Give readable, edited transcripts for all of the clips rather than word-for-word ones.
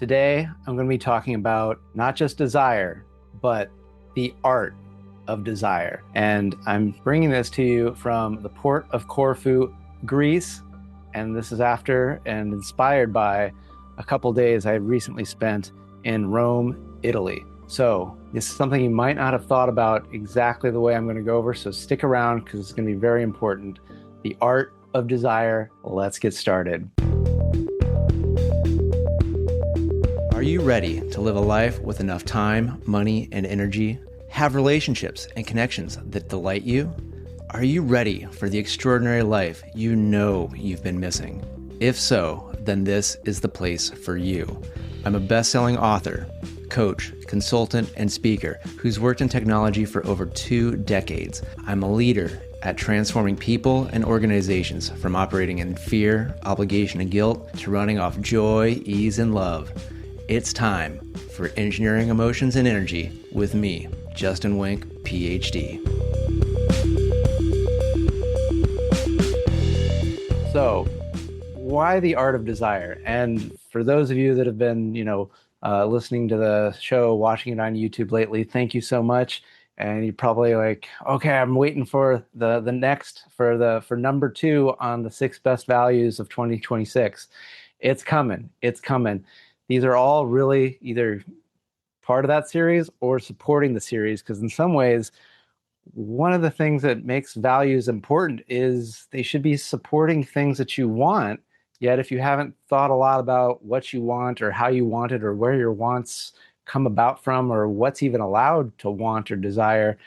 Today, I'm going to be talking about not just desire, but the art of desire. And I'm bringing this to you from the port of Corfu, Greece. And this is after and inspired by a couple days I recently spent in Rome, Italy. So this is something you might not have thought about exactly the way I'm going to go over. So stick around because it's going to be very important. The art of desire. Let's get started. Are you ready to live a life with enough time, money, and energy? Have relationships and connections that delight you? Are you ready for the extraordinary life you know you've been missing? If so, then this is the place for you. I'm a best-selling author, coach, consultant, and speaker who's worked in technology for over 2 decades. I'm a leader at transforming people and organizations from operating in fear, obligation, and guilt to running off joy, ease, and love. It's time for Engineering Emotions and Energy with me, Justin Wink, Ph.D. So, why the art of desire? And for those of you that have been, listening to the show, watching it on YouTube lately, thank you so much. And you're probably like, okay, I'm waiting for the next for number 2 on the 6 best values of 2026. It's coming. It's coming. These are all really either part of that series or supporting the series, because in some ways, one of the things that makes values important is they should be supporting things that you want. Yet if you haven't thought a lot about what you want or how you want it or where your wants come about from or what's even allowed to want or desire,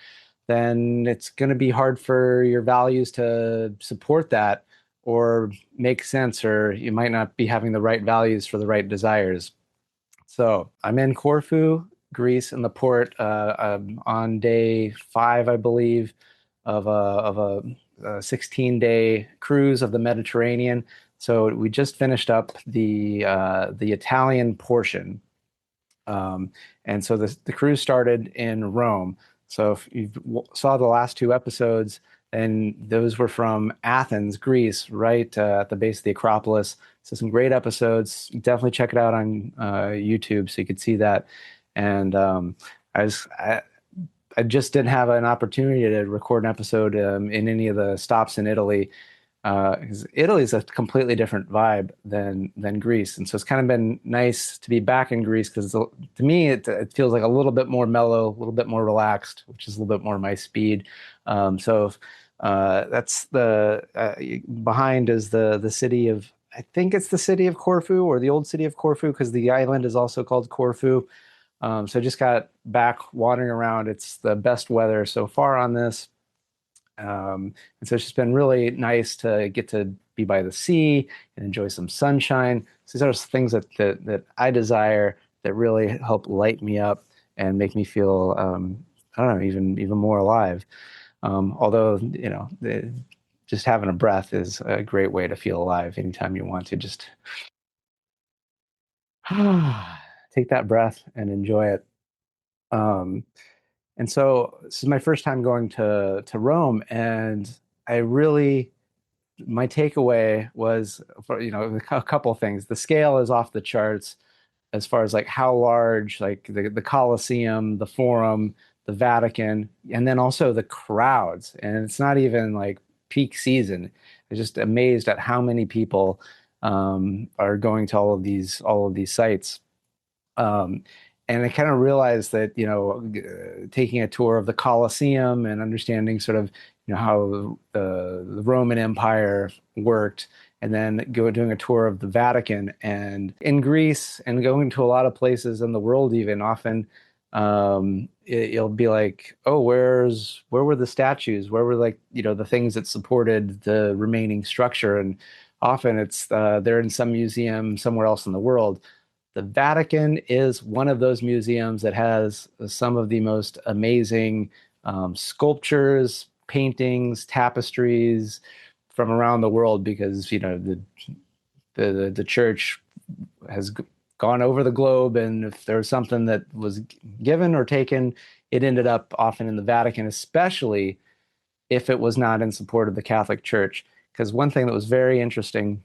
then it's going to be hard for your values to support that or make sense, or you might not be having the right values for the right desires. So I'm in Corfu, Greece, in the port on day 5, I believe, of a 16-day cruise of the Mediterranean. So we just finished up the Italian portion, and so the cruise started in Rome. So if you saw the last 2 episodes, and those were from Athens, Greece, right at the base of the Acropolis. So some great episodes. Definitely check it out on YouTube so you could see that. And I just didn't have an opportunity to record an episode in any of the stops in Italy, because Italy is a completely different vibe than Greece. And so it's kind of been nice to be back in Greece because to me it feels like a little bit more mellow, a little bit more relaxed, which is a little bit more my speed. That's the behind is the city of, I think it's the city of Corfu or the old city of Corfu, because the island is also called Corfu. So I just got back wandering around. It's the best weather so far on this. And so it's just been really nice to get to be by the sea and enjoy some sunshine. So these are things that I desire that really help light me up and make me feel, I don't know, even more alive. Although, just having a breath is a great way to feel alive. Anytime you want to just take that breath and enjoy it. And so this is my first time going to Rome, and my takeaway was, for, a couple of things. The scale is off the charts as far as like how large, like the Colosseum, the Forum, the Vatican, and then also the crowds. And it's not even like peak season. I'm just amazed at how many people are going to all of these sites. And I kind of realized that, taking a tour of the Colosseum and understanding sort of, how the Roman Empire worked, and then doing a tour of the Vatican and in Greece and going to a lot of places in the world, even often, you'll be like, oh, where were the statues? Where were the things that supported the remaining structure? And often it's they're in some museum somewhere else in the world. The Vatican is one of those museums that has some of the most amazing sculptures, paintings, tapestries from around the world, because the church has gone over the globe, and if there was something that was given or taken, it ended up often in the Vatican, especially if it was not in support of the Catholic Church. Because one thing that was very interesting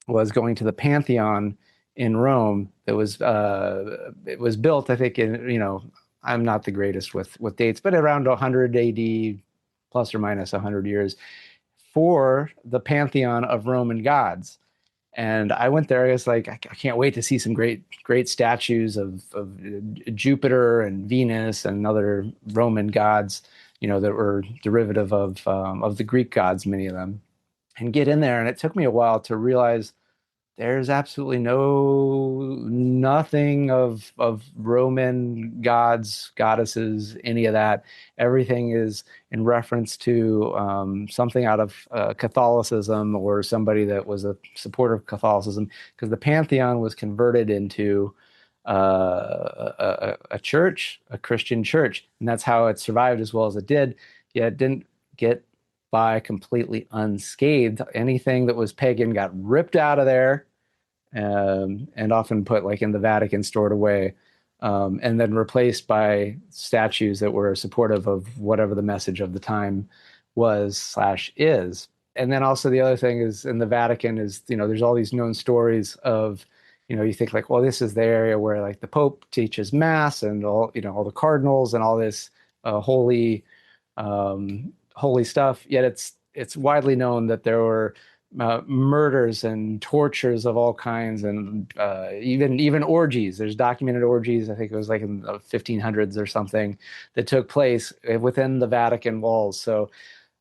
was going to the Pantheon in Rome that was it was built, I think, in, I'm not the greatest with dates, but around 100 AD, plus or minus 100 years, for the pantheon of Roman gods. And I went there. I was like, I can't wait to see some great statues of Jupiter and Venus and other Roman gods, that were derivative of the Greek gods, many of them, and get in there. And it took me a while to realize there's absolutely nothing of Roman gods, goddesses, any of that. Everything is in reference to something out of Catholicism, or somebody that was a supporter of Catholicism, because the Pantheon was converted into a church, a Christian church, and that's how it survived as well as it did. Yet it didn't get by completely unscathed. Anything that was pagan got ripped out of there, and often put like in the Vatican, stored away, and then replaced by statues that were supportive of whatever the message of the time was slash is. And then also the other thing is, in the Vatican is, there's all these known stories of, you think like, well, this is the area where like the Pope teaches mass, and all the cardinals and all this holy stuff. Yet it's widely known that there were murders and tortures of all kinds, and even orgies. There's documented orgies. I think it was like in the 1500s or something, that took place within the Vatican walls. So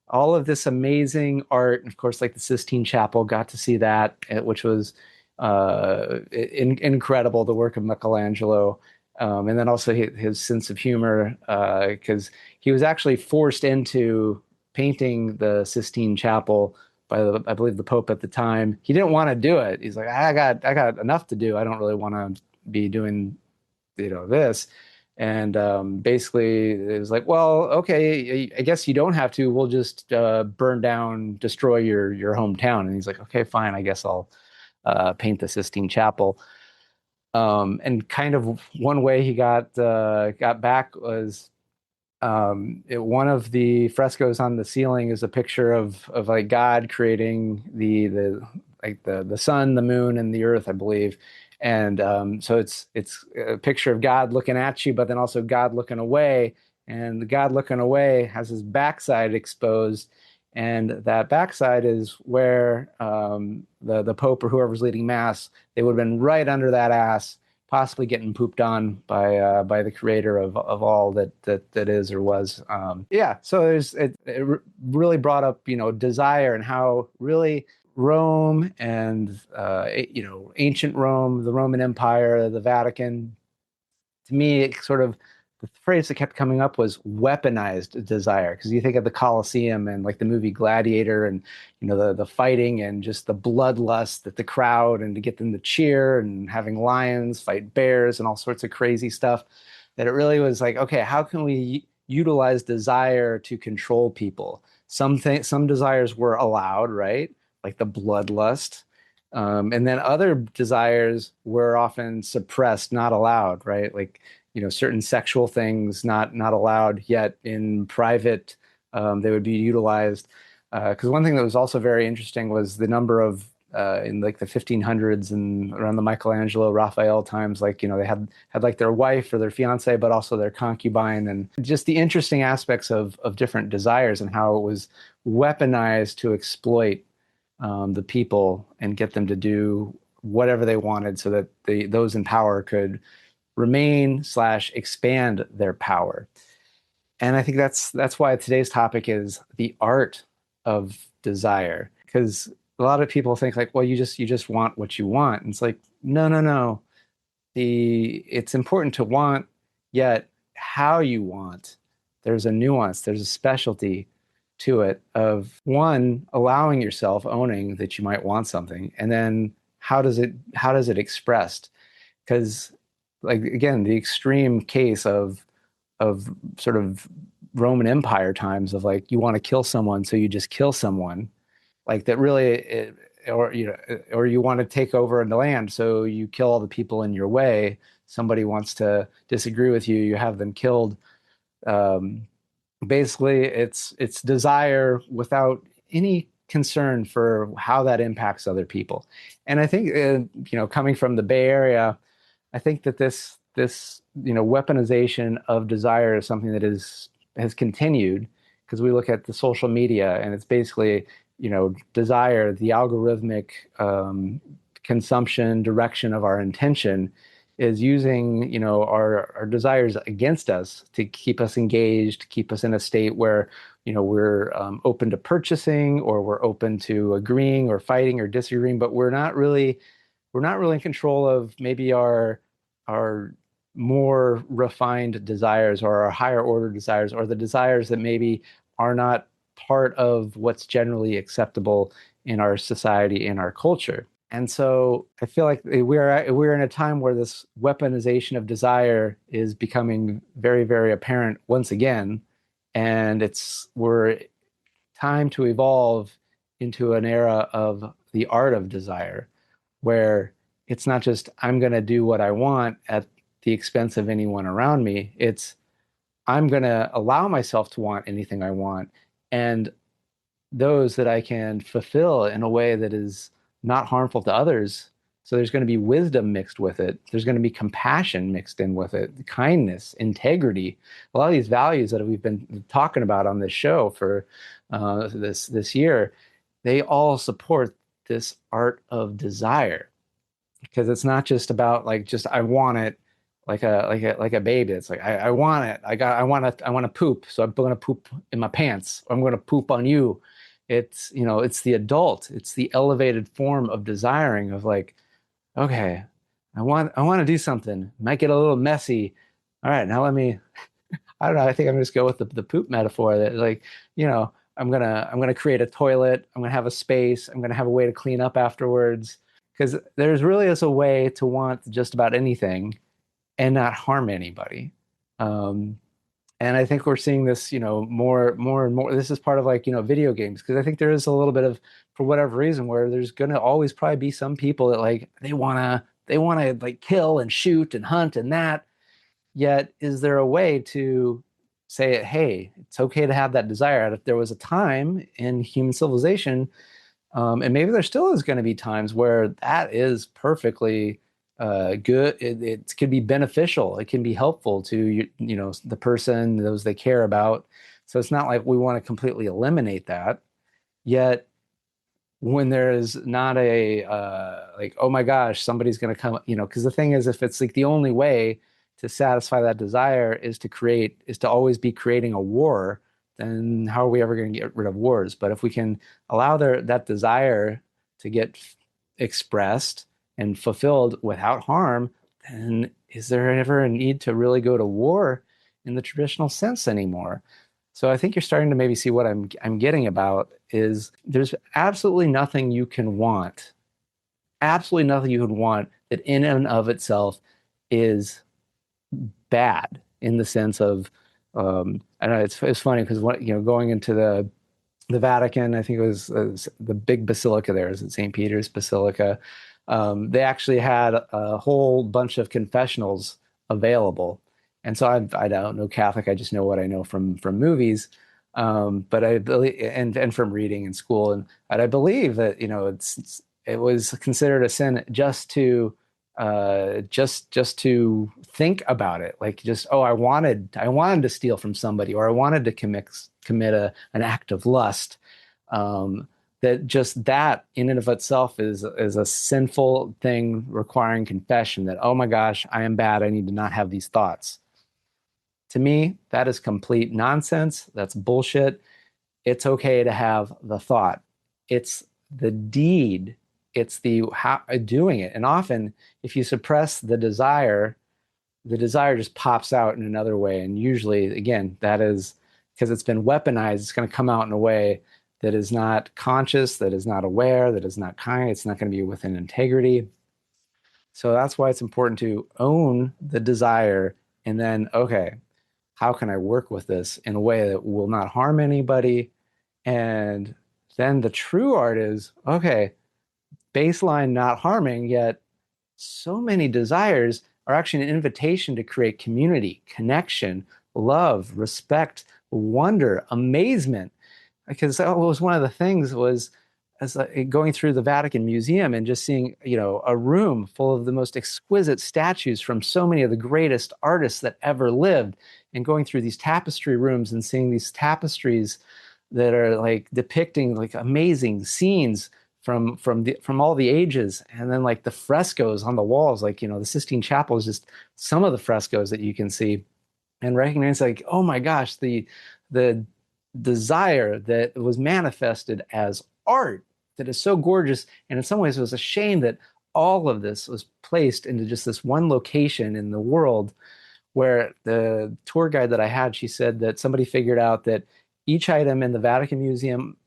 all of this amazing art, and of course, like the Sistine Chapel, got to see that, which was incredible. The work of Michelangelo. And then also his sense of humor, because he was actually forced into painting the Sistine Chapel by I believe the Pope at the time. He didn't want to do it. He's like, I got enough to do. I don't really want to be doing, this. And basically it was like, well, okay, I guess you don't have to. We'll just burn down, destroy your hometown. And he's like, okay, fine. I guess I'll paint the Sistine Chapel. And kind of one way he got back was, one of the frescoes on the ceiling is a picture of like God creating the sun, the moon, and the earth, I believe. And so it's a picture of God looking at you, but then also God looking away. And the God looking away has his backside exposed, and that backside is where the Pope or whoever's leading mass, they would have been right under that ass, possibly getting pooped on by the creator of all that is or was. Yeah, so it really brought up, desire, and how really Rome and ancient Rome, the Roman Empire, the Vatican, to me, it sort of, the phrase that kept coming up was weaponized desire, because you think of the Colosseum and like the movie Gladiator, and the fighting and just the bloodlust that the crowd, and to get them to cheer, and having lions fight bears and all sorts of crazy stuff, that it really was like, okay, how can we utilize desire to control people? Some desires were allowed, right? Like the bloodlust. And then other desires were often suppressed, not allowed, right? Like, certain sexual things not allowed, yet in private, they would be utilized. Because one thing that was also very interesting was the number of, in like the 1500s and around the Michelangelo, Raphael times, like, they had like their wife or their fiance, but also their concubine, and just the interesting aspects of different desires, and how it was weaponized to exploit the people and get them to do whatever they wanted, so that those in power could remain slash expand their power. And I think that's why today's topic is the art of desire, because a lot of people think like, well, you just want what you want. And it's like, no, no, no. It's important to want, yet how you want, there's a nuance, there's a specialty to it, of one, allowing yourself, owning that you might want something, and then how does it expressed? Because, like, again, the extreme case of sort of Roman Empire times, of like, you want to kill someone, so you just kill someone, like that really, or you want to take over the land, so you kill all the people in your way. Somebody wants to disagree with you, you have them killed. Um, Basically, it's desire without any concern for how that impacts other people. And I think, coming from the Bay Area, I think that this weaponization of desire is something that is has continued because we look at the social media and it's basically desire, the algorithmic consumption direction of our intention is using our desires against us to keep us engaged, to keep us in a state where we're open to purchasing, or we're open to agreeing or fighting or disagreeing, but we're not really in control of maybe our more refined desires, or our higher order desires, or the desires that maybe are not part of what's generally acceptable in our society, in our culture. And so I feel like we're in a time where this weaponization of desire is becoming very, very apparent once again, and we're time to evolve into an era of the art of desire, where it's not just I'm going to do what I want at the expense of anyone around me. It's I'm going to allow myself to want anything I want, and those that I can fulfill in a way that is not harmful to others. So there's going to be wisdom mixed with it. There's going to be compassion mixed in with it, kindness, integrity. A lot of these values that we've been talking about on this show for this year, they all support this art of desire, because it's not just about like just I want it, like a baby. It's like I want it. I want to poop, so I'm going to poop in my pants. I'm going to poop on you. It's the adult. It's the elevated form of desiring, of like, okay, I want to do something. Might get a little messy. All right, now let me. I don't know. I think I'm just go with the poop metaphor. That like, I'm gonna create a toilet. I'm gonna have a space. I'm gonna have a way to clean up afterwards. Because there's really is a way to want just about anything and not harm anybody. Um, and I think we're seeing this, more and more. This is part of like, video games, because I think there is a little bit of, for whatever reason, where there's gonna always probably be some people that like they wanna like kill and shoot and hunt and that. Yet, is there a way to say, hey, it's okay to have that desire? If there was a time in human civilization, and maybe there still is going to be times where that is perfectly good. It can be beneficial. It can be helpful to the person, those they care about. So it's not like we want to completely eliminate that. Yet when there is not a like, oh my gosh, somebody's going to come, because the thing is, if it's like the only way to satisfy that desire is to always be creating a war, then how are we ever going to get rid of wars? But if we can allow that desire to get expressed and fulfilled without harm, then is there ever a need to really go to war in the traditional sense anymore? So I think you're starting to maybe see what I'm getting about is there's absolutely nothing you can want, absolutely nothing you would want that in and of itself is bad, in the sense of I don't know, it's funny because going into the Vatican, I think it was the big basilica there, is it St. Peter's Basilica. They actually had a whole bunch of confessionals available. And so I don't know Catholic, I just know what I know from movies. But I believe, and from reading in school, and I believe that it was considered a sin just to think about it, like just, oh, I wanted to steal from somebody, or I wanted to commit an act of lust. That just that in and of itself is a sinful thing requiring confession, that, oh my gosh, I am bad, I need to not have these thoughts. To me, that is complete nonsense. That's bullshit. It's okay to have the thought. It's the deed. It's the how doing it. And often, if you suppress the desire just pops out in another way. And usually, again, that is because it's been weaponized. It's going to come out in a way that is not conscious, that is not aware, that is not kind. It's not going to be within integrity. So that's why it's important to own the desire, and then, okay, how can I work with this in a way that will not harm anybody? And then the true art is, okay, baseline not harming, yet so many desires are actually an invitation to create community, connection, love, respect, wonder, amazement. Because that was one of the things was as going through the Vatican Museum and just seeing, a room full of the most exquisite statues from so many of the greatest artists that ever lived, and going through these tapestry rooms and seeing these tapestries that are like depicting like amazing scenes from all the ages, and then like the frescoes on the walls, like the Sistine Chapel is just some of the frescoes that you can see, and recognize like, oh my gosh, the desire that was manifested as art that is so gorgeous. And in some ways, it was a shame that all of this was placed into just this one location in the world. Where the tour guide that I had, she said that somebody figured out that each item in the Vatican Museum,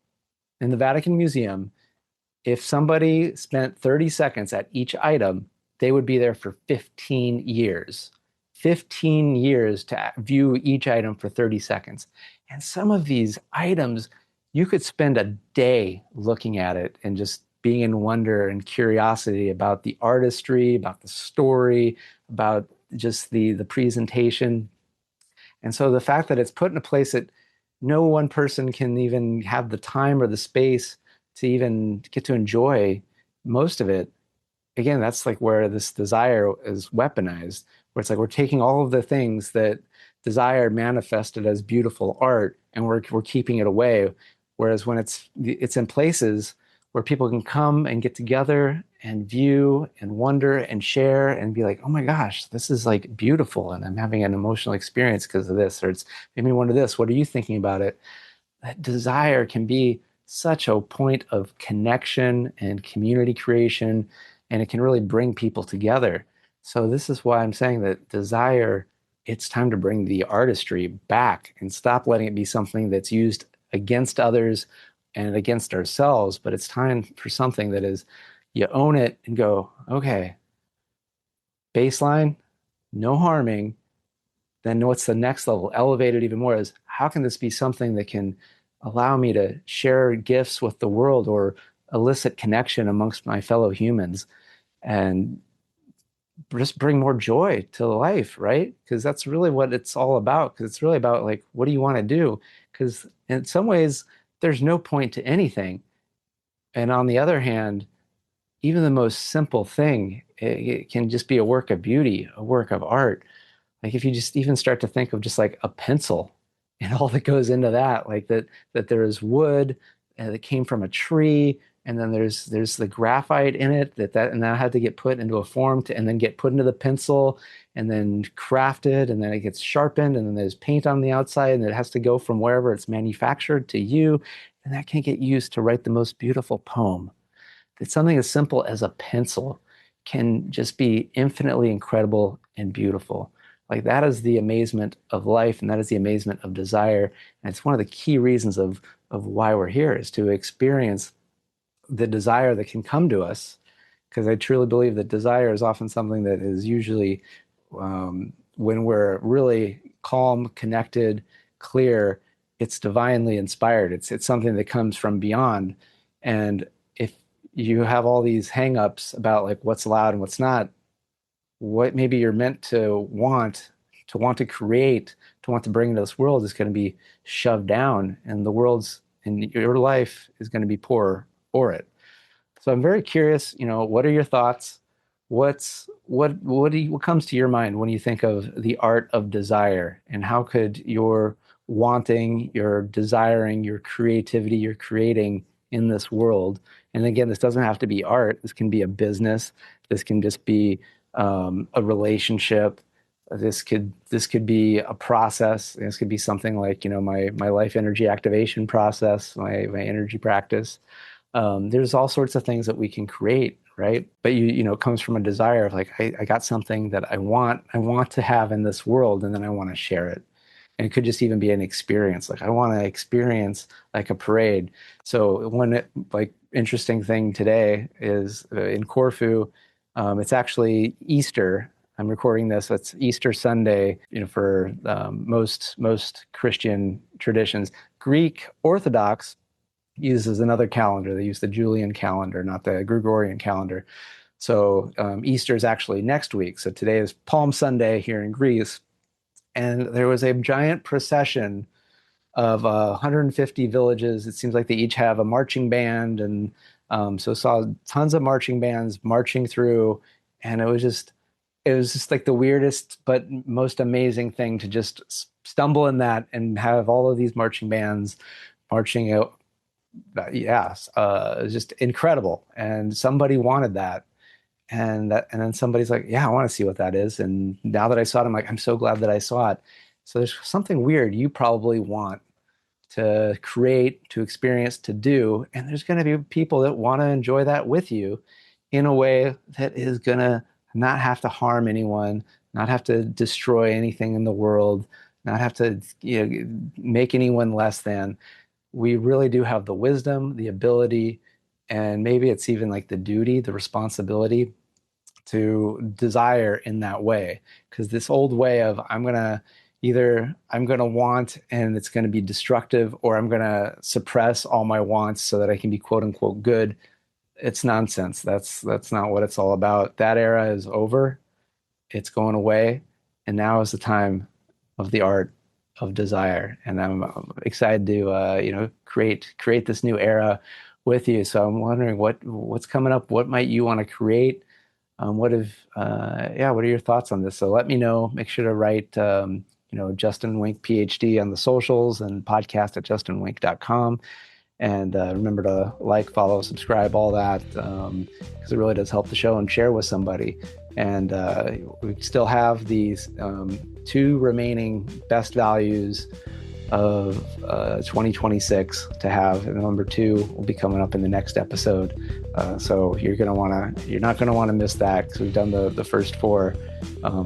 if somebody spent 30 seconds at each item, they would be there for 15 years. 15 years to view each item for 30 seconds. And some of these items, you could spend a day looking at it and just being in wonder and curiosity about the artistry, about the story, about just the presentation. And so the fact that it's put in a place that no one person can even have the time or the space to even get to enjoy most of it, again, that's like where this desire is weaponized, where it's like we're taking all of the things that desire manifested as beautiful art and we're keeping it away. Whereas when it's in places where people can come and get together and view and wonder and share and be like, oh my gosh, this is like beautiful, and I'm having an emotional experience because of this, or it's made me wonder this. What are you thinking about it? That desire can be such a point of connection and community creation, and it can really bring people together. So this is why I'm saying that desire, it's time to bring the artistry back and stop letting it be something that's used against others and against ourselves. But it's time for something that is, you own it and go, okay, baseline, no harming. Then what's the next level? Elevated even more is, how can this be something that can allow me to share gifts with the world or elicit connection amongst my fellow humans and just bring more joy to life, right? Because that's really what it's all about. Because it's really about like, what do you want to do? Because in some ways, there's no point to anything. And on the other hand, even the most simple thing, it can just be a work of beauty, a work of art. Like if you just even start to think of just like a pencil and all that goes into that, like that there is wood that came from a tree, and then there's the graphite in it and that had to get put into a form and then get put into the pencil and then crafted, and then it gets sharpened, and then there's paint on the outside, and it has to go from wherever it's manufactured to you, and that can get used to write the most beautiful poem. That something as simple as a pencil can just be infinitely incredible and beautiful. Like that is the amazement of life, and that is the amazement of desire. And it's one of the key reasons of why we're here, is to experience the desire that can come to us. Because I truly believe that desire is often something that is usually, when we're really calm, connected, clear, it's divinely inspired. It's something that comes from beyond. And if you have all these hangups about like what's allowed and what's not, what maybe you're meant to create, to want to bring into this world is going to be shoved down, and the world's and your life is going to be poorer for it. So I'm very curious, what are your thoughts? What comes to your mind when you think of the art of desire, and how could your wanting, your desiring, your creativity, your creating in this world? And again, this doesn't have to be art. This can be a business. This can just be a relationship. This could be a process. This could be something like my life energy activation process, my energy practice. There's all sorts of things that we can create, right? But it comes from a desire of like, I got something that I want to have in this world, and then I want to share it. And it could just even be an experience. Like I want to experience like a parade. So like interesting thing today is in Corfu, it's actually Easter. I'm recording this. It's Easter Sunday, for most Christian traditions. Greek Orthodox uses another calendar. They use the Julian calendar, not the Gregorian calendar. So Easter is actually next week. So today is Palm Sunday here in Greece. And there was a giant procession of 150 villages. It seems like they each have a marching band, and so saw tons of marching bands marching through, and it was just like the weirdest but most amazing thing to just stumble in that and have all of these marching bands marching out. Yes, it was just incredible, and somebody wanted that. And then somebody's like, yeah, I want to see what that is. And now that I saw it, I'm like, I'm so glad that I saw it. So there's something weird you probably want to create, to experience, to do. And there's going to be people that want to enjoy that with you in a way that is going to not have to harm anyone, not have to destroy anything in the world, not have to, make anyone less than. We really do have the wisdom, the ability, and maybe it's even like the duty, the responsibility to desire in that way. Because this old way of I'm going to want and it's going to be destructive, or I'm going to suppress all my wants so that I can be quote unquote good. It's nonsense. That's not what it's all about. That era is over. It's going away. And now is the time of the art of desire. And I'm excited to create this new era with you. So I'm wondering what's coming up. What might you want to create? What are your thoughts on this? So let me know. Make sure to write Justin Wink PhD on the socials, and podcast at justinwink.com. And remember to like, follow, subscribe, all that, because it really does help the show, and share with somebody. And we still have these 2 remaining best values of 2026 to have. And number 2 will be coming up in the next episode. So you're not gonna want to miss that, because we've done the first 4.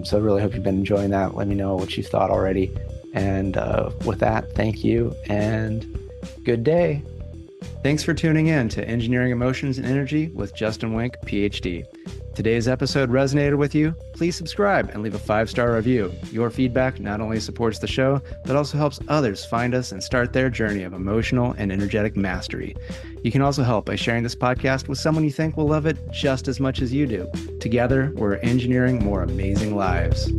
So I really hope you've been enjoying that. Let me know what you thought already. And with that, thank you and good day. Thanks for tuning in to Engineering Emotions and Energy with Justin Wink, Ph.D. Today's episode resonated with you? Please subscribe and leave a 5-star review. Your feedback not only supports the show, but also helps others find us and start their journey of emotional and energetic mastery. You can also help by sharing this podcast with someone you think will love it just as much as you do. Together, we're engineering more amazing lives.